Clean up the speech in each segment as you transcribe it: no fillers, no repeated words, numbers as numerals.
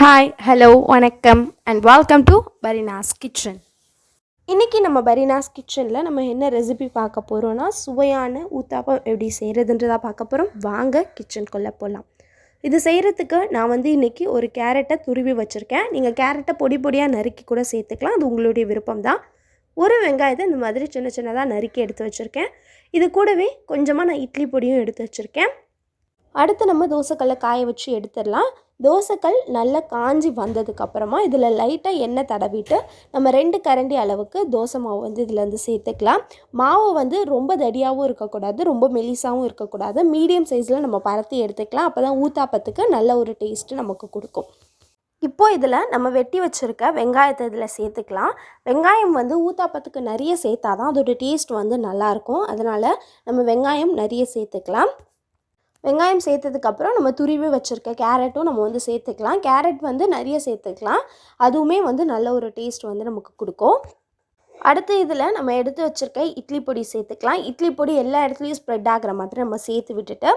Hi hello வணக்கம் and welcome to Fareenas kitchen. இன்றைக்கி நம்ம பரீனாஸ் கிச்சனில் நம்ம என்ன ரெசிபி பார்க்க போகிறோன்னா சுவையான ஊத்தாப்பம் எப்படி செய்கிறதுன்றதாக பார்க்க போகிறோம். வாங்க கிச்சனுக்குள்ளே போகலாம். இது செய்கிறதுக்கு நான் இன்றைக்கி ஒரு கேரட்டை துருவி வச்சுருக்கேன். நீங்கள் கேரட்டை பொடி பொடியாக நறுக்கி கூட சேர்த்துக்கலாம், அது உங்களுடைய விருப்பம் தான். ஒரு வெங்காயத்தை இந்த மாதிரி சின்ன சின்னதாக நறுக்கி எடுத்து வச்சுருக்கேன். இது கூடவே கொஞ்சமாக நான் இட்லி பொடியும் எடுத்து வச்சுருக்கேன். அடுத்து நம்ம தோசைக்கல்லை காய வச்சு எடுத்துடலாம். தோசைக்கல் நல்லா காஞ்சி வந்ததுக்கப்புறமா இதில் லைட்டாக எண்ணெய் தடவிட்டு நம்ம 2 கரண்டி அளவுக்கு தோசை மாவு இதில் சேர்த்துக்கலாம். மாவு ரொம்ப தடியாகவும் இருக்கக்கூடாது, ரொம்ப மெலிசாகவும் இருக்கக்கூடாது, மீடியம் சைஸில் நம்ம பரத்தி எடுத்துக்கலாம். அப்போ தான் ஊத்தாப்பத்துக்கு நல்ல ஒரு டேஸ்ட்டு நமக்கு கொடுக்கும். இப்போது இதில் நம்ம வெட்டி வச்சுருக்க வெங்காயத்தை இதில் சேர்த்துக்கலாம். வெங்காயம் ஊத்தாப்பத்துக்கு நிறைய சேர்த்தா தான் அதோடய டேஸ்ட் நல்லாயிருக்கும். அதனால் நம்ம வெங்காயம் நிறைய சேர்த்துக்கலாம். வெங்காயம் சேர்த்ததுக்கப்புறம் நம்ம துருவி வச்சுருக்க கேரட்டும் நம்ம சேர்த்துக்கலாம். கேரட் நிறைய சேர்த்துக்கலாம், அதுவுமே நல்ல ஒரு டேஸ்ட் நமக்கு கொடுக்கும். அடுத்து இதில் நம்ம எடுத்து வச்சுருக்க இட்லி பொடி சேர்த்துக்கலாம். இட்லி பொடி எல்லா இடத்துலையும் ஸ்ப்ரெட் ஆகிற மாதிரி நம்ம சேர்த்து விட்டுட்டு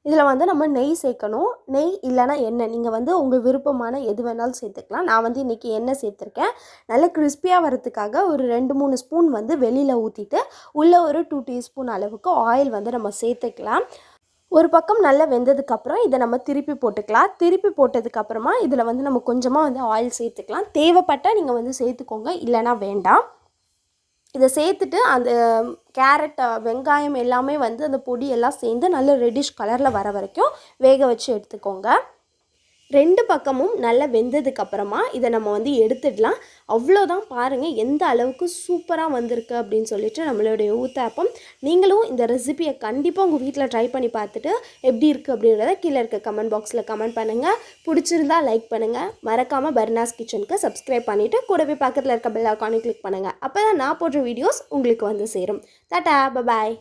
இதில் நம்ம நெய் சேர்க்கணும். நெய் இல்லைனா எண்ணெய், நீங்கள் உங்கள் விருப்பமான எது வேணாலும் சேர்த்துக்கலாம். நான் இன்றைக்கி எண்ணெய் சேர்த்துருக்கேன். நல்லா கிறிஸ்பியாக வரதுக்காக ஒரு 2-3 ஸ்பூன் வெளியில் ஊற்றிட்டு உள்ளே ஒரு 2 டீஸ்பூன் அளவுக்கு ஆயில் நம்ம சேர்த்துக்கலாம். ஒரு பக்கம் நல்லா வெந்ததுக்கப்புறம் இதை நம்ம திருப்பி போட்டுக்கலாம். திருப்பி போட்டதுக்கப்புறமா இதில் நம்ம கொஞ்சமாக ஆயில் சேர்த்துக்கலாம். தேவைப்பட்டால் நீங்கள் சேர்த்துக்கோங்க, இல்லைனா வேண்டாம். இதை சேர்த்துட்டு அந்த கேரட் வெங்காயம் எல்லாமே அந்த பொடியெல்லாம் சேர்ந்து நல்ல ரெட்டிஷ் கலரில் வர வரைக்கும் வேக வச்சு எடுத்துக்கோங்க. 2 பக்கமும் நல்லா வெந்ததுக்கப்புறமா இதை நம்ம எடுத்துடலாம். அவ்வளோதான், பாருங்கள் எந்த அளவுக்கு சூப்பராக வந்திருக்கு அப்படின்னு சொல்லிட்டு நம்மளுடைய ஊத்தாப்பம். நீங்களும் இந்த ரெசிபியை கண்டிப்பாக உங்கள் வீட்டில் ட்ரை பண்ணி பார்த்துட்டு எப்படி இருக்குது அப்படின்றத கீழே இருக்க கமெண்ட் பாக்ஸில் கமெண்ட் பண்ணுங்கள். பிடிச்சிருந்தா லைக் பண்ணுங்கள். மறக்காமல் பரீனாஸ் கிச்சனுக்கு சப்ஸ்கிரைப் பண்ணிவிட்டு கூடவே பக்கத்தில் இருக்க பெல் ஐகானை கிளிக் பண்ணுங்கள். அப்போ தான் நான் போடுற வீடியோஸ் உங்களுக்கு சேரும். டாடா, பபாய்.